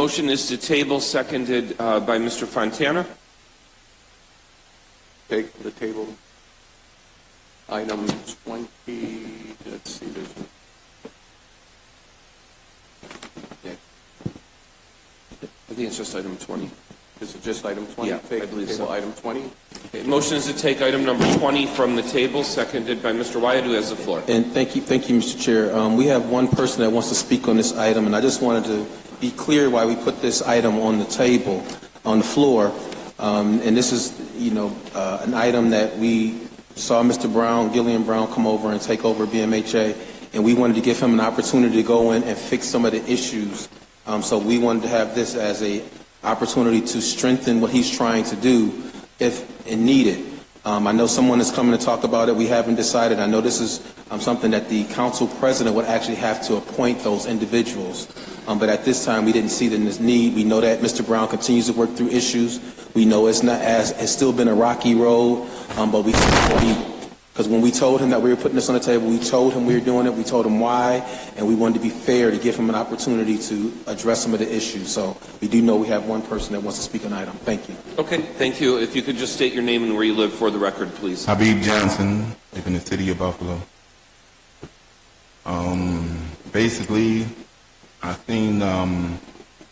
motion is to table, seconded by Mr. Fontana. Take the table. Item 20, let's see, there's I think it's just item 20. Is it just item 20? Yeah, Take I believe table so. Item 20. Okay, motion is to take item number 20 from the table, seconded by Mr. Wyatt, who has the floor. And thank you, Mr. Chair. We have one person that wants to speak on this item, and I just wanted to be clear why we put this item on the table, on the floor. And this is, an item that we saw Mr. Brown, Gillian Brown, come over and take over BMHA, and we wanted to give him an opportunity to go in and fix some of the issues. So we wanted to have this as a opportunity to strengthen what he's trying to do if needed. I know someone is coming to talk about it. We haven't decided. I know this is something that the council president would actually have to appoint those individuals. But at this time, we didn't see this need. We know that Mr. Brown continues to work through issues. We know it's still been a rocky road, but because when we told him that we were putting this on the table, we told him we were doing it, we told him why, and we wanted to be fair to give him an opportunity to address some of the issues. So we do know we have one person that wants to speak on the item. Thank you. Okay, thank you. If you could just state your name and where you live for the record, please. Habib Johnson, live in the city of Buffalo. Basically, I seen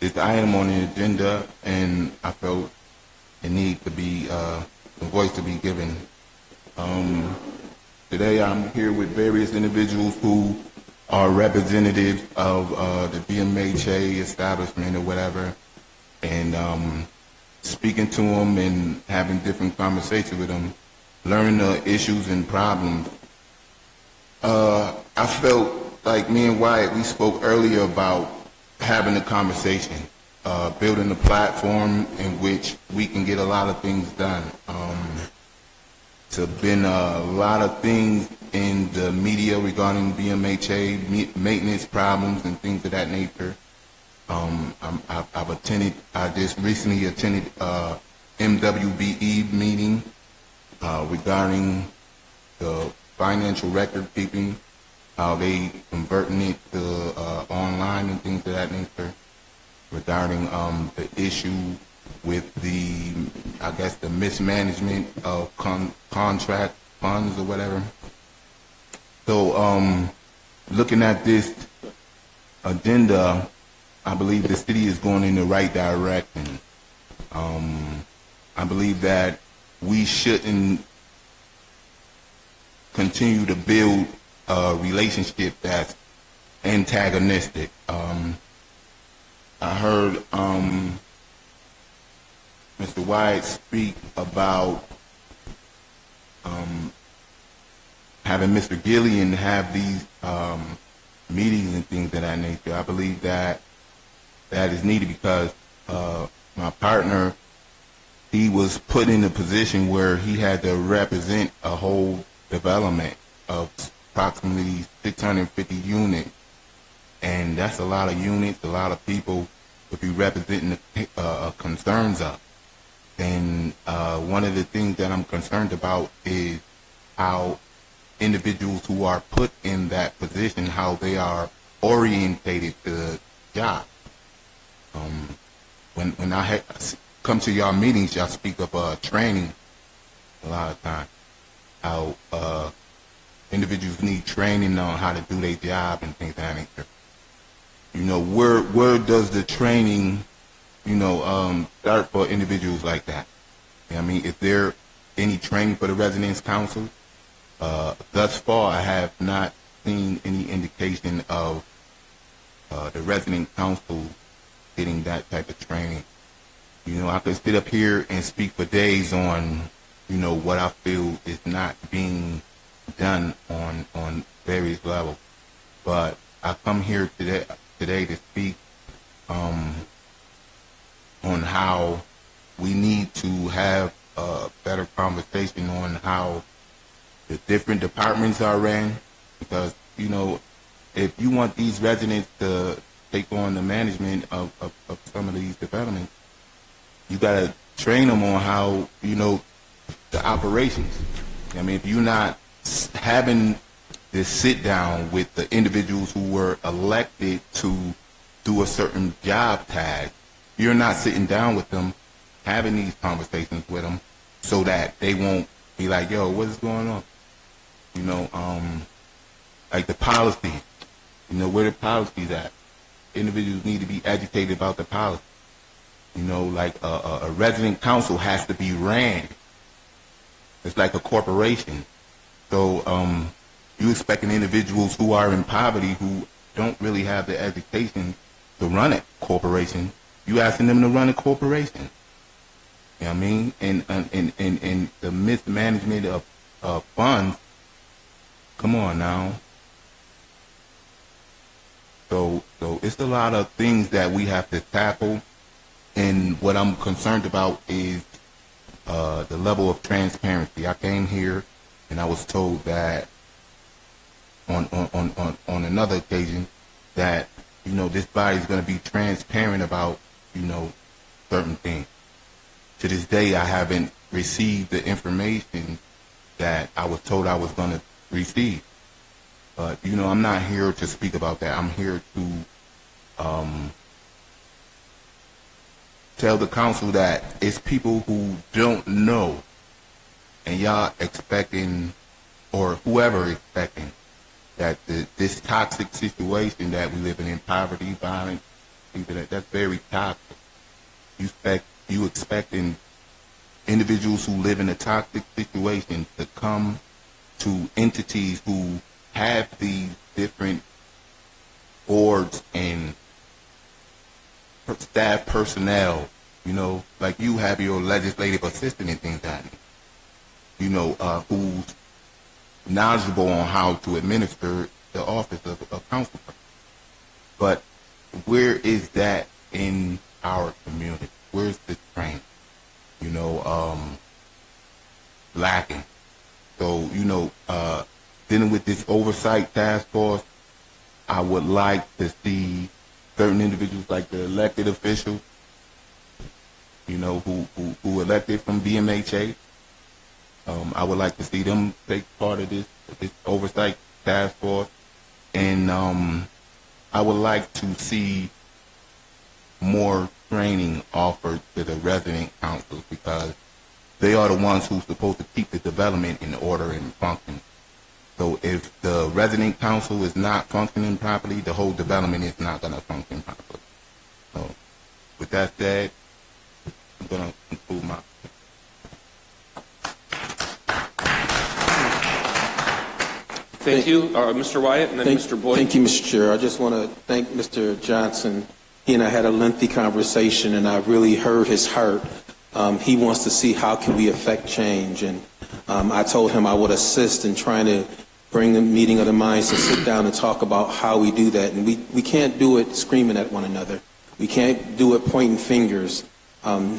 this item on the agenda, and I felt it need to be a voice to be given. Today I'm here with various individuals who are representatives of the BMHA establishment or whatever, and speaking to them and having different conversations with them, learning the issues and problems. I felt like me and Wyatt, we spoke earlier about having a conversation, building a platform in which we can get a lot of things done. There's been a lot of things in the media regarding BMHA, maintenance problems and things of that nature. I just recently attended MWBE meeting regarding the financial record keeping, how they converting it to online and things of that nature, regarding the issue with the mismanagement of contract funds or whatever. So looking at this agenda, I believe the city is going in the right direction. I believe that we shouldn't continue to build a relationship that's antagonistic. I heard Mr. Wyatt speak about having Mr. Gillian have these meetings and things of that nature. I believe that is needed because my partner, he was put in a position where he had to represent a whole development of approximately 650 units, and that's a lot of units, a lot of people to be representing the concerns of. And one of the things that I'm concerned about is how individuals who are put in that position, how they are orientated to the job. When I come to y'all meetings, y'all speak of training a lot of times, how individuals need training on how to do their job and things of that nature. Where does the training start for individuals like that? Is there any training for the residence council? Thus far, I have not seen any indication of the resident council getting that type of training. I could sit up here and speak for days on, what I feel is not being done on various levels. But I come here today to speak on how we need to have a better conversation on how the different departments are ran, because if you want these residents to take on the management of some of these developments, you got to train them on how the operations. If you're not having this sit down with the individuals who were elected to do a certain job tag, you're not sitting down with them, having these conversations with them, so that they won't be like, yo, what is going on? You know, like the policy, you know, where the policy's at. Individuals need to be educated about the policy. You know, like a resident council has to be ran. It's like a corporation. So you expecting individuals who are in poverty, who don't really have the education to run a corporation, you asking them to run a corporation. You know what I mean? And the mismanagement of funds, come on now. So it's a lot of things that we have to tackle, and what I'm concerned about is the level of transparency. I came here and I was told that on another occasion that, you know, this body is going to be transparent about, you know, certain things. To this day, I haven't received the information that I was told I was going to receive. But, you know, I'm not here to speak about that. I'm here to tell the council that it's people who don't know, and y'all expecting, or whoever expecting, that this toxic situation that we live in poverty, violence, that's very toxic. You expecting individuals who live in a toxic situation to come to entities who have these different boards and staff personnel, you know, like you have your legislative assistant and things like that, you know, who's knowledgeable on how to administer the office of council. But where is that in our community? Where's the training? You know, lacking. So, you know, dealing with this oversight task force, I would like to see certain individuals like the elected officials, you know, who elected from BMHA. I would like to see them take part of this oversight task force, and I would like to see more training offered to the resident councils, because they are the ones who's supposed to keep the development in order and function. So if the resident council is not functioning properly, the whole development is not going to function properly. So with that said, I'm going to conclude my... Thank you. Mr. Wyatt, and then Mr. Boyd. Thank you, Mr. Chair. I just want to thank Mr. Johnson. He and I had a lengthy conversation, and I really heard his heart. He wants to see how can we affect change, and I told him I would assist in trying to bring a meeting of the minds to sit down and talk about how we do that. And we can't do it screaming at one another. We can't do it pointing fingers.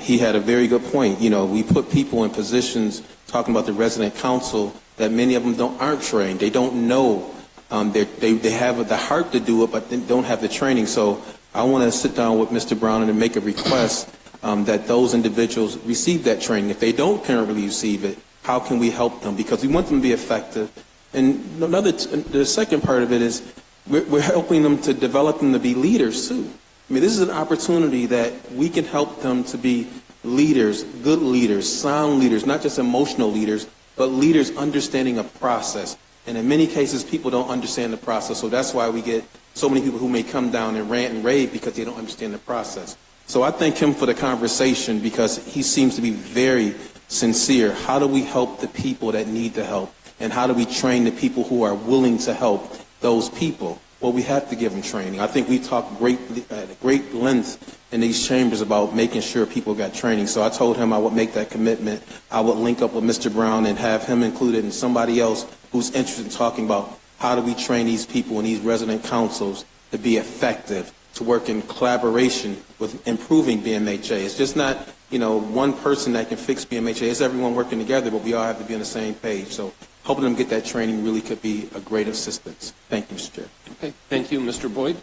He had a very good point. You know, we put people in positions, talking about the resident council, that many of them aren't trained. They don't know. They have the heart to do it, but they don't have the training. So I want to sit down with Mr. Brown and make a request that those individuals receive that training. If they don't currently receive it, how can we help them? Because we want them to be effective. And the second part of it is we're helping them to develop them to be leaders too. I mean, this is an opportunity that we can help them to be leaders, good leaders, sound leaders, not just emotional leaders, but leaders understanding a process. And in many cases, people don't understand the process. So that's why we get so many people who may come down and rant and rave because they don't understand the process. So I thank him for the conversation, because he seems to be very sincere. How do we help the people that need the help? And how do we train the people who are willing to help those people? Well, we have to give them training. I think we talked at great length in these chambers about making sure people got training. So I told him I would make that commitment. I would link up with Mr. Brown and have him included, and somebody else who's interested in talking about how do we train these people in these resident councils to be effective, to work in collaboration with improving BMHA. It's just not, you know, one person that can fix BMHA. It's everyone working together, but we all have to be on the same page. So helping them get that training really could be a great assistance. Thank you, Mr. Chair. Okay. Thank you, Mr. Boyd.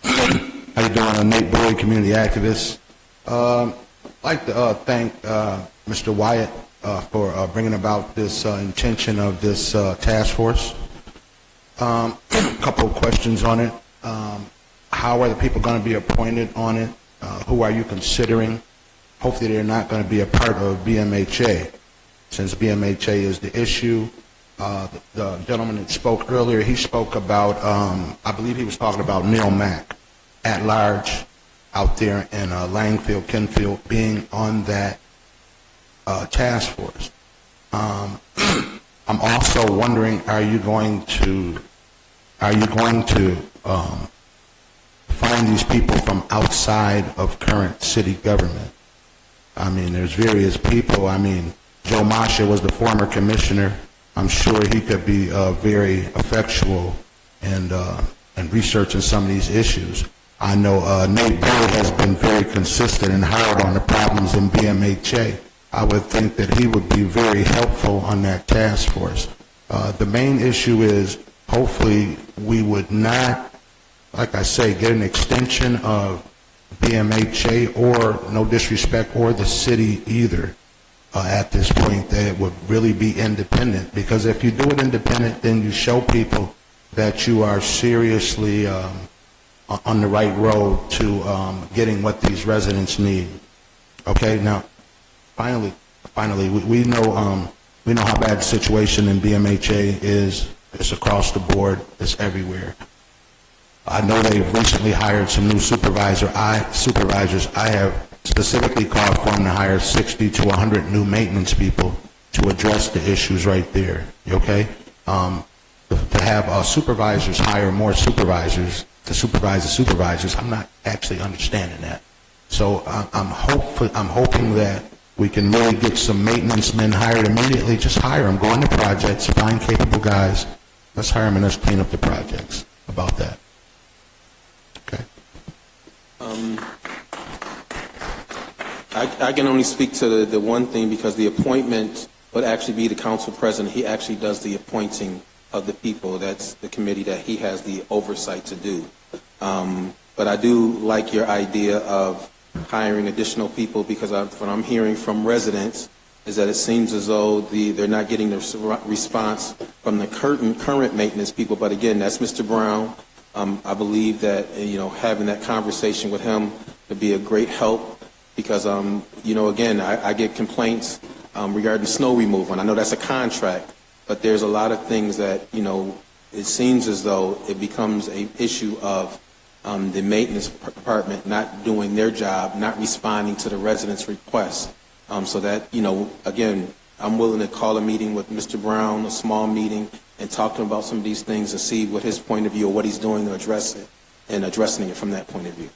How you doing? I'm Nate Boyd, community activist. I'd like to thank Mr. Wyatt for bringing about this intention of this task force. A couple of questions on it. How are the people going to be appointed on it? who are you considering? Hopefully they're not going to be a part of BMHA, since BMHA is the issue. The gentleman that spoke earlier, he spoke about, I believe he was talking about Neil Mack at large out there in Langfield, Kenfield, being on that task force. I'm also wondering, are you going to find these people from outside of current city government? I mean, there's various people. I mean, Joe Masha was the former commissioner. I'm sure he could be very effectual and researching some of these issues. I know Nate Bird has been very consistent and hard on the problems in BMHA. I would think that he would be very helpful on that task force. The main issue is, hopefully, we would not, like I say, get an extension of BMHA, or, no disrespect, or the city either at this point, that it would really be independent. Because if you do it independent, then you show people that you are seriously on the right road to getting what these residents need. Okay, now, finally, we know how bad the situation in BMHA is. It's across the board. It's everywhere. I know they've recently hired some new supervisors. I have specifically called for them to hire 60 to 100 new maintenance people to address the issues right there. Okay? To have supervisors hire more supervisors to supervise the supervisors, I'm not actually understanding that. So I'm hoping that we can really get some maintenance men hired immediately. Just hire them. Go into projects, find capable guys. Let's hire them and let's clean up the projects. About that. Okay. I can only speak to the one thing, because the appointment would actually be the council president. He actually does the appointing of the people. That's the committee that he has the oversight to do. But I do like your idea of hiring additional people, because what I'm hearing from residents is that it seems as though they're not getting the response from the current maintenance people. But again, that's Mr. Brown. I believe that having that conversation with him would be a great help, because again, I get complaints regarding snow removal, and I know that's a contract, but there's a lot of things that it seems as though it becomes an issue of the maintenance department not doing their job, not responding to the residents' requests. So that, again, I'm willing to call a meeting with Mr. Brown, a small meeting, and talk to him about some of these things and see what his point of view or what he's doing to address it, and addressing it from that point of view.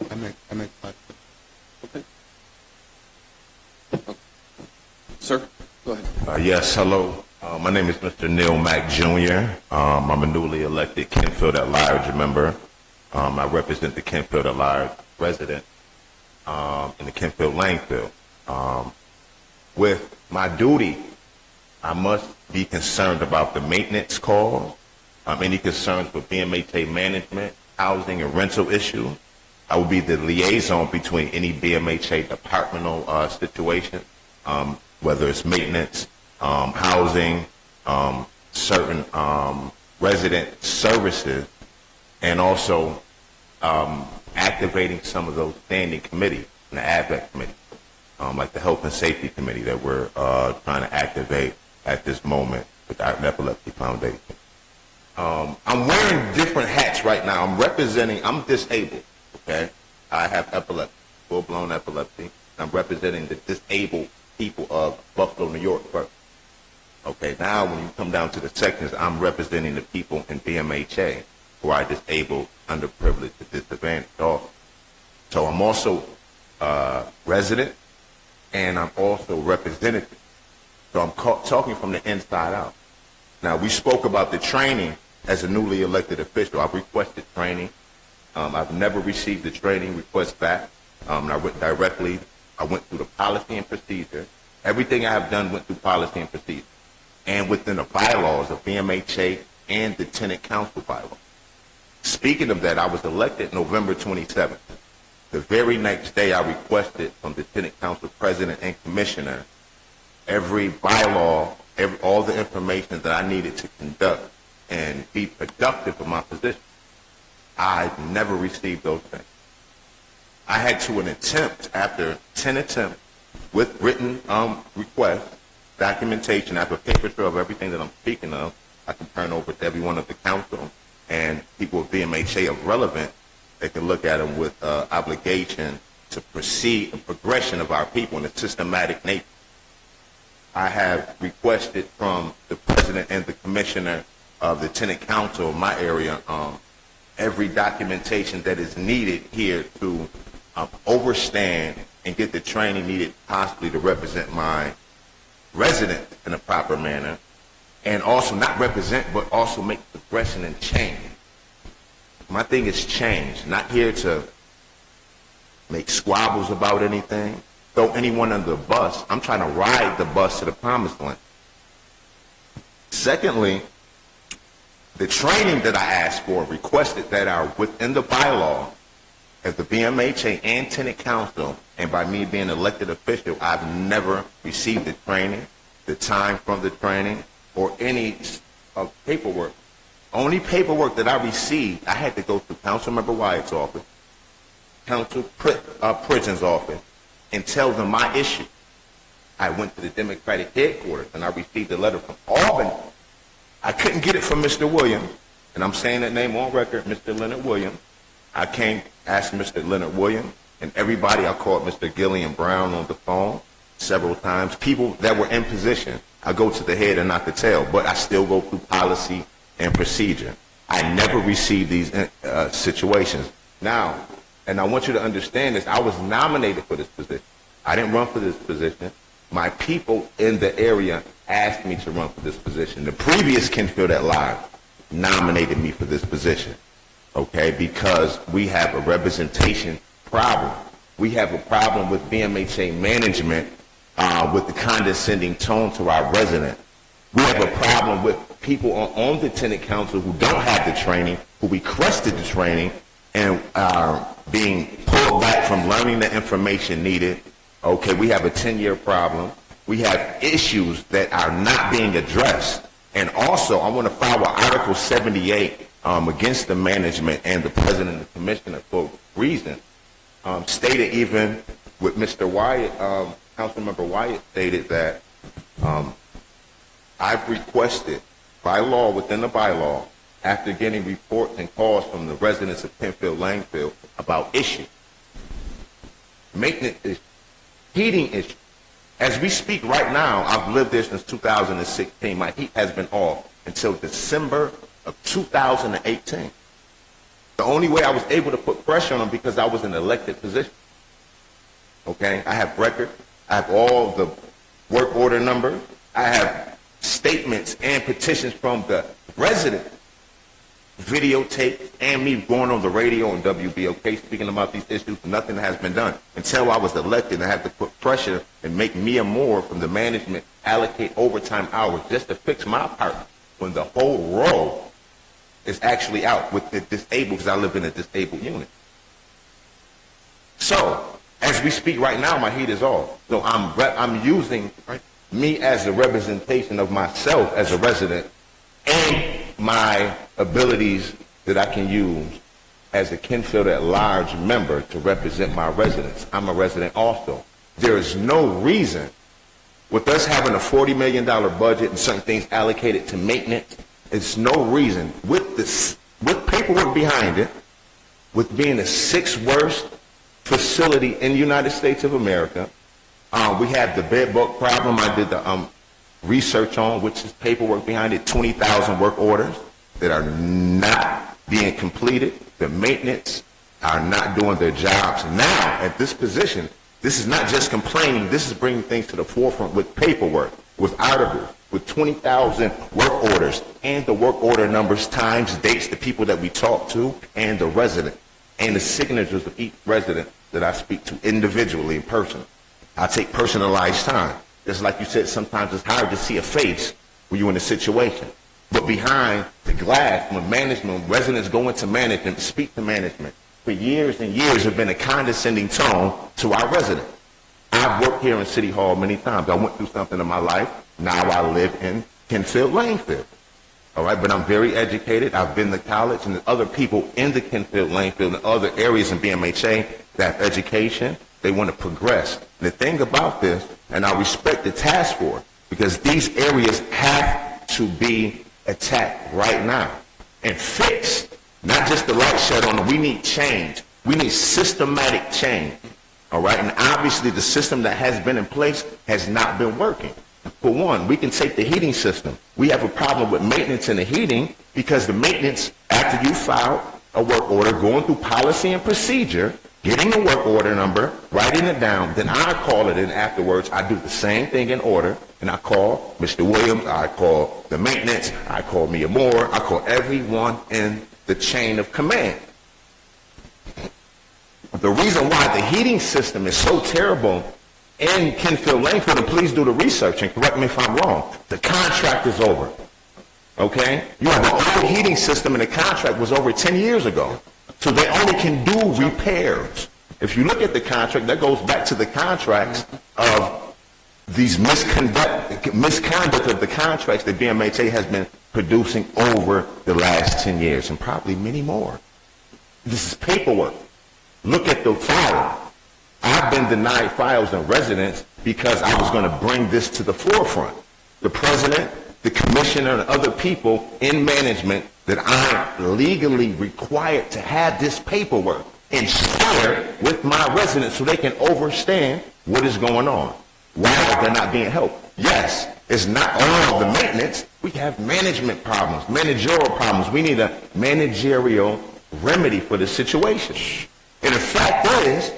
I make Okay. Sir, go ahead. Yes, hello. My name is Mr. Neil Mack Jr. I'm a newly elected Kenfield at Large member. I represent the Kenfield at Large resident in the Kenfield Langfield. With my duty, I must be concerned about the maintenance calls, any concerns with BMHA management, housing, and rental issues. I will be the liaison between any BMHA departmental situation, whether it's maintenance, housing, certain resident services, and also activating some of those standing committees in the ADVEC committee, like the Health and Safety Committee that we're trying to activate at this moment with our Epilepsy Foundation. I'm wearing different hats right now. I'm disabled, okay? I have epilepsy, full-blown epilepsy. I'm representing the disabled people of Buffalo, New York first. Okay, now when you come down to the sections, I'm representing the people in BMHA who are disabled, underprivileged, and disadvantaged also. So I'm also resident, and I'm also representative. So I'm talking from the inside out. Now, we spoke about the training as a newly elected official. I've requested training. I've never received the training request back. I went directly. I went through the policy and procedure. Everything I have done went through policy and procedure, and within the bylaws of BMHA and the tenant council bylaw. Speaking of that, I was elected November 27th. The very next day, I requested from the tenant council president and commissioner every bylaw, all the information that I needed to conduct and be productive for my position. I never received those things. I had to after 10 attempts with written requests, documentation, I have a paper trail of everything that I'm speaking of. I can turn over to everyone of the council and people with BMHA of relevant. They can look at them with obligation to proceed a progression of our people in a systematic nature. I have requested from the president and the commissioner of the tenant council of my area every documentation that is needed here to overstand and get the training needed possibly to represent my residents in a proper manner, and also not represent but also make progression and change. My thing is change, not here to make squabbles about anything, throw anyone under the bus. I'm trying to ride the bus to the promised land. Secondly, the training that I asked for, requested, that are within the bylaw as the BMHA and tenant council, and by me being an elected official, I've never received the training, the time from the training, or any paperwork. Only paperwork that I received, I had to go to Councilmember Wyatt's office, Prison's office, and tell them my issue. I went to the Democratic headquarters and I received a letter from Albany. I couldn't get it from Mr. Williams, and I'm saying that name on record, Mr. Leonard Williams. I came, asked Mr. Leonard Williams, and everybody, I called Mr. Gillian Brown on the phone several times. People that were in position, I go to the head and not the tail, but I still go through policy and procedure. I never received these situations. Now, and I want you to understand this, I was nominated for this position. I didn't run for this position. My people in the area asked me to run for this position. The previous Kenfield at Live nominated me for this position, okay, because we have a representation problem. We have a problem with BMHA management with the condescending tone to our residents. We have a problem with people on the tenant council who don't have the training, who requested the training, and are being pulled back from learning the information needed. Okay, we have a 10-year problem. We have issues that are not being addressed. And also, I want to file Article 78 against the management and the president and the commissioner for reasons. Stated even with Mr. Wyatt, Councilmember Wyatt stated that I've requested by law, within the bylaw, after getting reports and calls from the residents of Penfield, Langfield about issues, maintenance issues, heating issues. As we speak right now, I've lived there since 2016. My heat has been off until December of 2018. The only way I was able to put pressure on them because I was in an elected position. Okay, I have records. I have all the work order numbers. I have statements and petitions from the residents, videotapes, and me going on the radio and WBOK speaking about these issues. Nothing has been done. Until I was elected, I had to put pressure and make me and more from the management allocate overtime hours just to fix my part when the whole row is actually out with the disabled, because I live in a disabled unit. So, as we speak right now, my heat is off. So I'm using me as a representation of myself as a resident and my abilities that I can use as a Kenfield at Large member to represent my residents. I'm a resident also. There is no reason, with us having a $40 million budget and certain things allocated to maintenance, there's no reason, with paperwork behind it, with being the 6th worst facility in the United States of America, we have the bed bug problem. I did the research on, which is paperwork behind it, 20,000 work orders that are not being completed. The maintenance are not doing their jobs. Now, at this position, this is not just complaining, this is bringing things to the forefront with paperwork, with articles, with 20,000 work orders, and the work order numbers, times, dates, the people that we talk to, and the resident, and the signatures of each resident that I speak to individually in person. I take personalized time. Just like you said, sometimes it's hard to see a face when you're in a situation. But behind the glass, when residents go into management, speak to management, for years and years have been a condescending tone to our residents. I've worked here in City Hall many times. I went through something in my life. Now I live in Kenfield, Langfield. All right, but I'm very educated. I've been to college, and there's other people in the Kenfield, Langfield, and other areas in BMHA staff education. They want to progress. The thing about this, and I respect the task force, because these areas have to be attacked right now and fixed. Not just the light shed on them. We need change. We need systematic change. All right? And obviously the system that has been in place has not been working. For one, we can take the heating system. We have a problem with maintenance in the heating because the maintenance, after you file a work order, going through policy and procedure, getting the work order number, writing it down, then I call it in afterwards. I do the same thing in order, and I call Mr. Williams, I call the maintenance, I call Mia Moore, I call everyone in the chain of command. The reason why the heating system is so terrible in Kenfield Langford, and please do the research and correct me if I'm wrong, the contract is over. Okay? You have an old heating system and the contract was over 10 years ago. So they only can do repairs. If you look at the contract, that goes back to the contracts of these misconduct of the contracts that BMHA has been producing over the last 10 years and probably many more. This is paperwork. Look at the file. I've been denied files and residence because I was going to bring this to the forefront. The president, the commissioner, and other people in management that I'm legally required to have this paperwork and share with my residents so they can understand what is going on. Why they're not being helped. Yes, it's not all of the maintenance. We have management problems, managerial problems. We need a managerial remedy for the situation. And the fact is,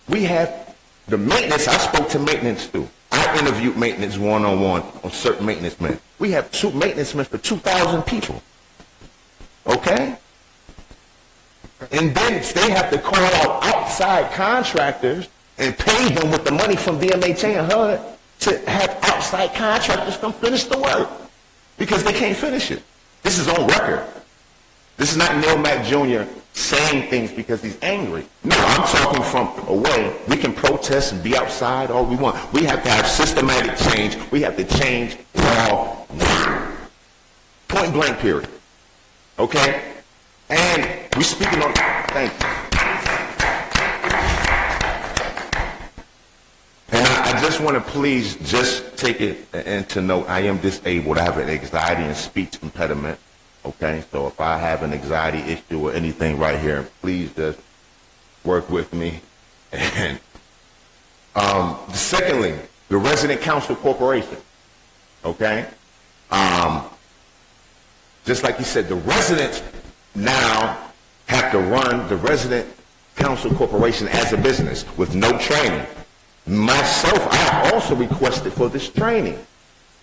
we have the maintenance. I spoke to maintenance too. I interviewed maintenance one-on-one on certain maintenance men. We have two maintenance men for 2,000 people. Okay? And then they have to call out outside contractors and pay them with the money from BMHA and HUD to have outside contractors come finish the work because they can't finish it. This is on record. This is not Neil Mack Jr. saying things because he's angry. No, I'm talking from a way we can protest and be outside all we want. We have to have systematic change. We have to change all now. Point blank period. Okay? And we're speaking on, thank you. And I just want to please just take it into note, I am disabled. I have an anxiety and speech impediment. Okay, so if I have an anxiety issue or anything right here, please just work with me. And secondly, the Resident Council Corporation. Okay, just like you said, the residents now have to run the Resident Council Corporation as a business with no training. Myself, I have also requested for this training.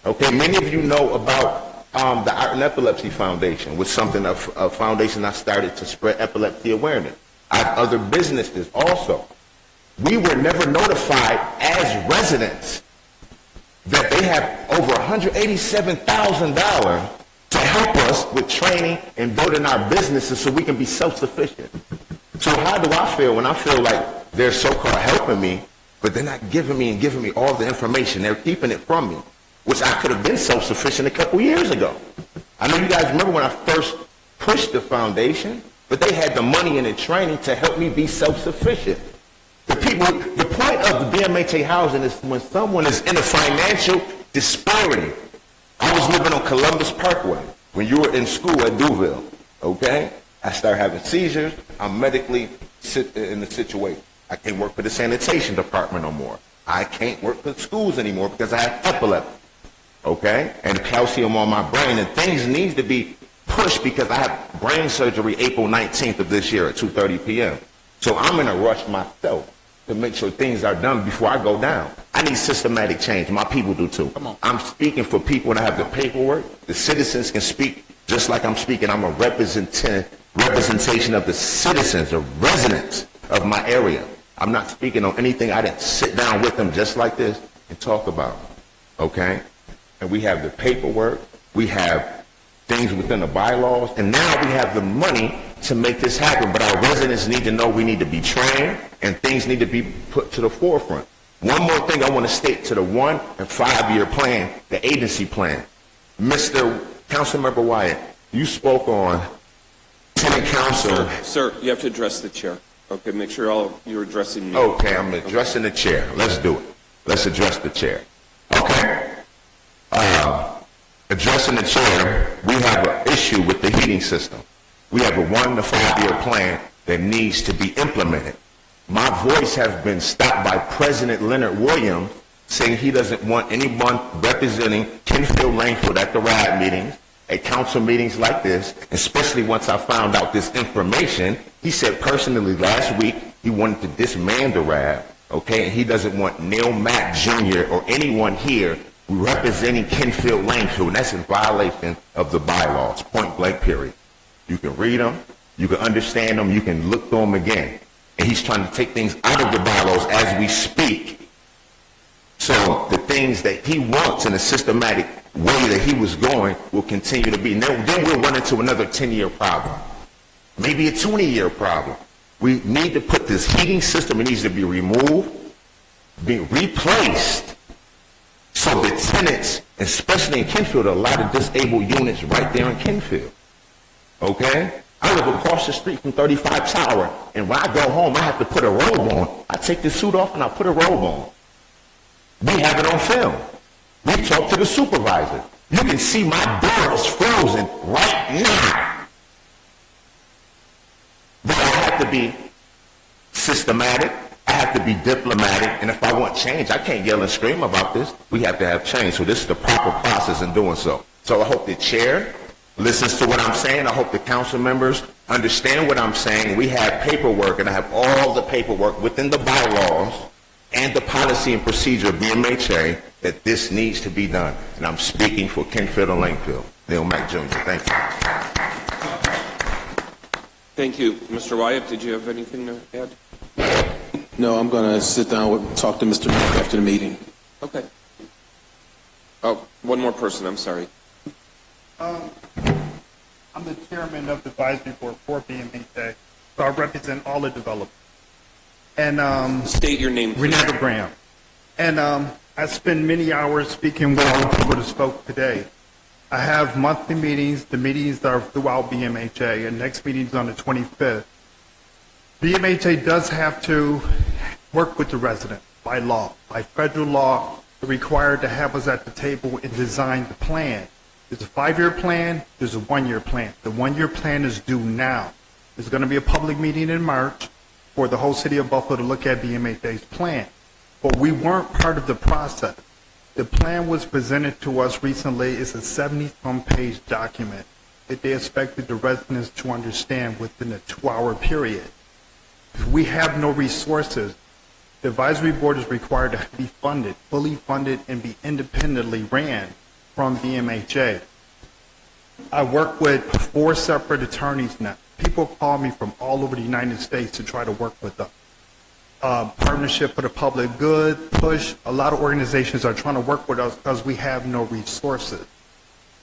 Okay, many of you know about the Art and Epilepsy Foundation was something, a foundation I started to spread epilepsy awareness. I have other businesses also. We were never notified as residents that they have over $187,000 to help us with training and building our businesses so we can be self-sufficient. So how do I feel when I feel like they're so-called helping me, but they're not giving me all the information. They're keeping it from me, which I could have been self-sufficient a couple years ago. I know you guys remember when I first pushed the foundation, but they had the money and the training to help me be self-sufficient. The point of the BMHA housing is when someone is in a financial disparity. I was living on Columbus Parkway when you were in school at Duville, okay? I started having seizures. I'm medically in the situation. I can't work for the sanitation department no more. I can't work for schools anymore because I have epilepsy. Okay? And calcium on my brain, and things need to be pushed because I have brain surgery April 19th of this year at 2:30 p.m. So I'm in a rush myself to make sure things are done before I go down. I need systematic change. My people do too. Come on. I'm speaking for people that have the paperwork. The citizens can speak just like I'm speaking. I'm a representation of the citizens, the residents of my area. I'm not speaking on anything. I didn't sit down with them just like this and talk about. Okay? And we have the paperwork, we have things within the bylaws, and now we have the money to make this happen. But our residents need to know we need to be trained, and things need to be put to the forefront. One more thing I want to state to the 1- and 5-year plan, the agency plan. Mr. Councilmember Wyatt, you spoke on tenant council. Sir, you have to address the chair. Okay, make sure you're addressing me. Okay, I'm addressing the chair. Let's do it. Let's address the chair. Okay. Addressing the chair, we have an issue with the heating system. We have a 1 to 5 year plan that needs to be implemented. My voice has been stopped by President Leonard Williams saying he doesn't want anyone representing Kenfield Langfield at the RAD meetings, at council meetings like this, especially once I found out this information. He said personally last week he wanted to disband the RAD, okay, and he doesn't want Neil Mack Jr. or anyone here representing Kenfield Langfield, and that's in violation of the bylaws, point blank period. You can read them, you can understand them, you can look through them again. And he's trying to take things out of the bylaws as we speak. So the things that he wants in a systematic way that he was going will continue to be. Then we'll run into another 10-year problem, maybe a 20-year problem. We need to put this heating system, it needs to be removed, be replaced, so the tenants, especially in Kenfield, a lot of disabled units right there in Kenfield. Okay? I live across the street from 35 Tower, and when I go home, I have to put a robe on. I take the suit off and I put a robe on. We have it on film. We talk to the supervisor. You can see my door is frozen right now. But I have to be systematic. I have to be diplomatic. And if I want change, I can't yell and scream about this. We have to have change. So this is the proper process in doing so. So I hope the chair listens to what I'm saying. I hope the council members understand what I'm saying. We have paperwork, and I have all the paperwork within the bylaws and the policy and procedure of BMHA that this needs to be done. And I'm speaking for Kenfield and Langfield. Neil Mack Jr. Thank you. Thank you. Mr. Wyatt, did you have anything to add? No, I'm going to sit down and talk to Mr. Mack after the meeting. Okay. Oh, one more person, I'm sorry. I'm the chairman of the advisory board for BMHA, so I represent all the developers. And State your name, please. Renato Graham. And I spend many hours speaking with all the people that spoke today. I have monthly meetings. The meetings are throughout BMHA, and next meeting is on the 25th. BMHA does have to work with the resident by law. By federal law, they're required to have us at the table and design the plan. There's a 5-year plan, there's a 1-year plan. The 1-year plan is due now. There's going to be a public meeting in March for the whole city of Buffalo to look at BMHA's plan. But we weren't part of the process. The plan was presented to us recently. It's a 70-some page document that they expected the residents to understand within a 2-hour period. If we have no resources, the advisory board is required to be funded, fully funded, and be independently ran from BMHA. I work with 4 separate attorneys now. People call me from all over the United States to try to work with them. Partnership for the Public Good, PUSH, a lot of organizations are trying to work with us because we have no resources.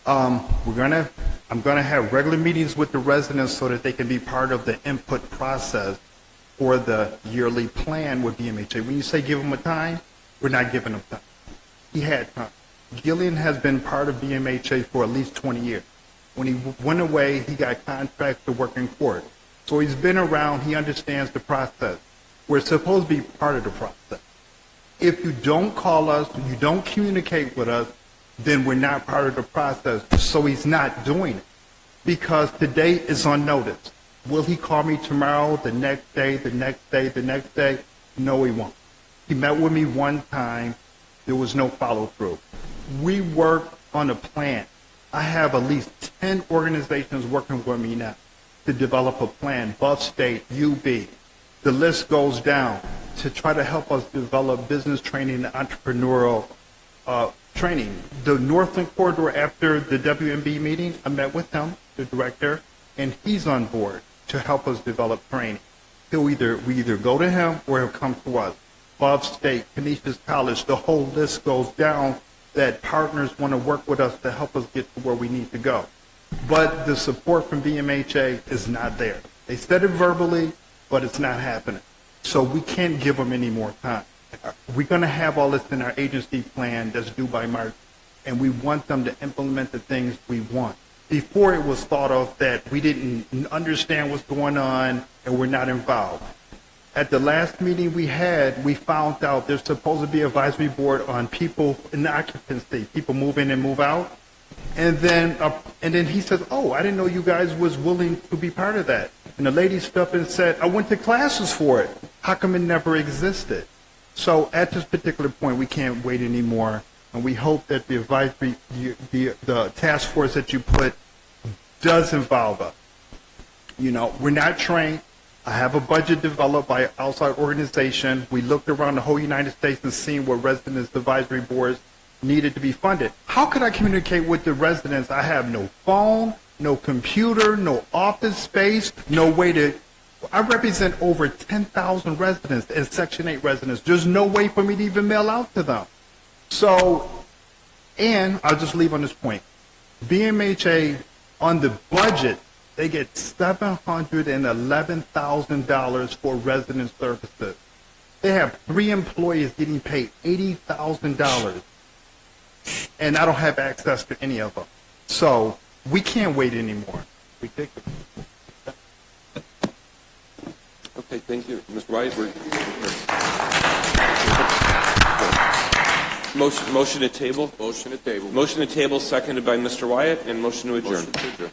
I'm going to have regular meetings with the residents so that they can be part of the input process for the yearly plan with BMHA. When you say give them a time, we're not giving them time. He had time. Gillian has been part of BMHA for at least 20 years. When he went away, he got contracts to work in court. So he's been around, he understands the process. We're supposed to be part of the process. If you don't call us, you don't communicate with us, then we're not part of the process. So he's not doing it because today is on notice. Will he call me tomorrow, the next day, the next day, the next day? No, he won't. He met with me one time. There was no follow-through. We work on a plan. I have at least 10 organizations working with me now to develop a plan, Buff State, UB. The list goes down to try to help us develop business training and entrepreneurial training. The Northland Corridor, after the WMB meeting, I met with him, the director, and he's on board to help us develop training. We either go to him or he'll come to us. Buff State, Canisius College, the whole list goes down that partners want to work with us to help us get to where we need to go. But the support from BMHA is not there. They said it verbally, but it's not happening. So we can't give them any more time. We're going to have all this in our agency plan that's due by March, and we want them to implement the things we want. Before it was thought of that we didn't understand what's going on and we're not involved. At the last meeting we had, we found out there's supposed to be an advisory board on people in occupancy, people move in and move out. And then he says, oh, I didn't know you guys was willing to be part of that. And the lady stood up and said, I went to classes for it. How come it never existed? So at this particular point, we can't wait anymore. And we hope that the advisory, the task force that you put does involve us. You know, we're not trained. I have a budget developed by an outside organization. We looked around the whole United States and seen where residents' advisory boards needed to be funded. How could I communicate with the residents? I have no phone, no computer, no office space, no way to... I represent over 10,000 residents and Section 8 residents. There's no way for me to even mail out to them. So, and I'll just leave on this point. BMHA, on the budget, they get $711,000 for resident services. They have 3 employees getting paid $80,000, and I don't have access to any of them. So we can't wait anymore. Ridiculous. Okay, thank you. Mr. Wyatt, motion to table? Motion to table. Motion to table, seconded by Mr. Wyatt, and motion to adjourn. Motion to adjourn.